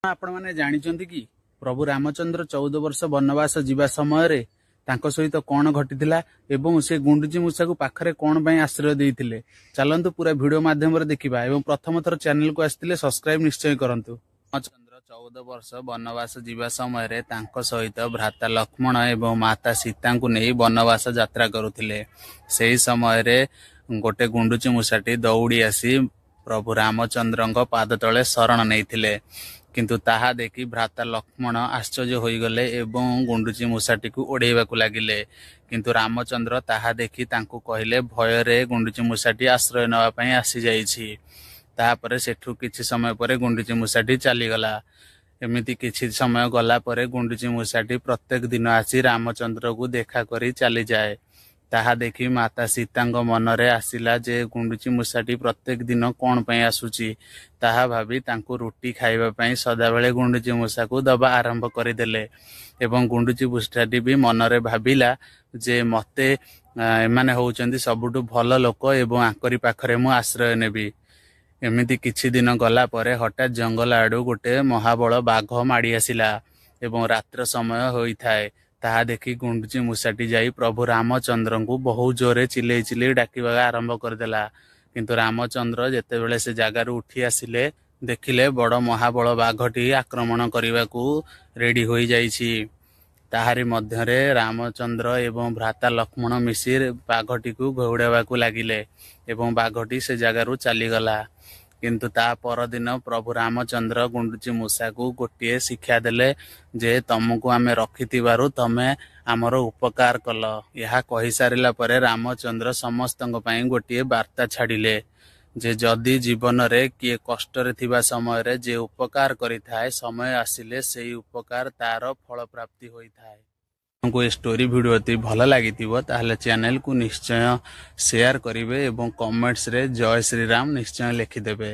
आपण माने जानिचंती कि प्रभु रामचंद्र 14 वर्ष वनवास जीवा समय तांको सहित कौन घटी एवं से गुंडुची मूषा को पाखरे कौन ପାଇଁ आश्रय देइथिले चलंतु पूरा वीडियो माध्यम रे देखिबा एवं प्रथम थर चैनल को आस्तिले सब्सक्राइब निश्चय करंतु। रामचंद्र 14 वर्ष वनवास जीवा समय तांको सहित भ्राता लक्ष्मण एवं माता सीता को नहीं वनवास यात्रा करुथिले। सेही समय रे गोटे गुंडुची मूषाटी दौड़ी आसी प्रभु रामचंद्र पाद तले शरण नैथिले किंतु ताहा देखि भ्राता लक्ष्मण आश्चर्य होई गले एवं गुंडुची मूषाटी को ओढ़ेवा को लागिले किंतु रामचंद्र ताहा देखि तांको कहिले भय रे गुंडुची मूषाटी आश्रय नवा पई आसी जाईछि। ताहापरे सेठु किछि समय परे गुंडुची मूषाटी चली गला। एमिति किछि समय गला परे गुंडुची मूषाटी प्रत्येक दिन आसी रामचंद्र को देखा करी चली जाए। ताहा देखि माता सीता मनरे आसिला जे गुंडुची मूषाटी प्रत्येक दिन कौन पई आसुची ताहा भाभी तांको रोटी खाइबा पई सदाबेले गुंडुची मूषा को दबा आरंभ करिदेले एवं गुंडुची मूषाटी भी मनरे भाबिला जे मते एमाने होउचंदी सबुटु भल लोक एवं आकरी पाखरे मु आश्रय नेबी। एमिति किछि दिन गला परे हठात जंगल आडू गोटे महाबल बाघ माड़ी आसिला एवं रात्र समय होई थाए। ताहा देखि गुंडुची मूषाटी जाई प्रभु रामचंद्र को बहुत जोरे चिल्लै चिल्लै डाकिबा आरंभ करदेला किंतु रामचंद्र जेतेबेले से जगार उठी आसिले देखिले बड़ महाबल बाघटी आक्रमण करने को रेडी हो जाइछि। ताहारी मध्यरे रामचंद्र एवं भ्राता लक्ष्मण मिसी बाघटी को घौड़ावा को लागिले एवं बाघटी से जगार चलीगला किंतु ता परदिन प्रभु रामचंद्र गुंडुची मूषा को गोटे शिक्षा देले जे तुमको आमे रखिथिबारु तमे आमर उपकार कल। यह कहि सारिला परे रामचंद्र समस्तंग पई गोटे वार्ता छाड़िले जे जदि जीवन रे किए कष्ट रे थिबा समय रे जे उपकार करिथाय समय आसिले सेही उपकार तार फल प्राप्ति होई थाए। हमको स्टोरी वीडियो अति भल लगी ताहले चैनल को निश्चय शेयर करिवे एवं कमेंट्स रे जय श्री राम निश्चय लिखिदेवे।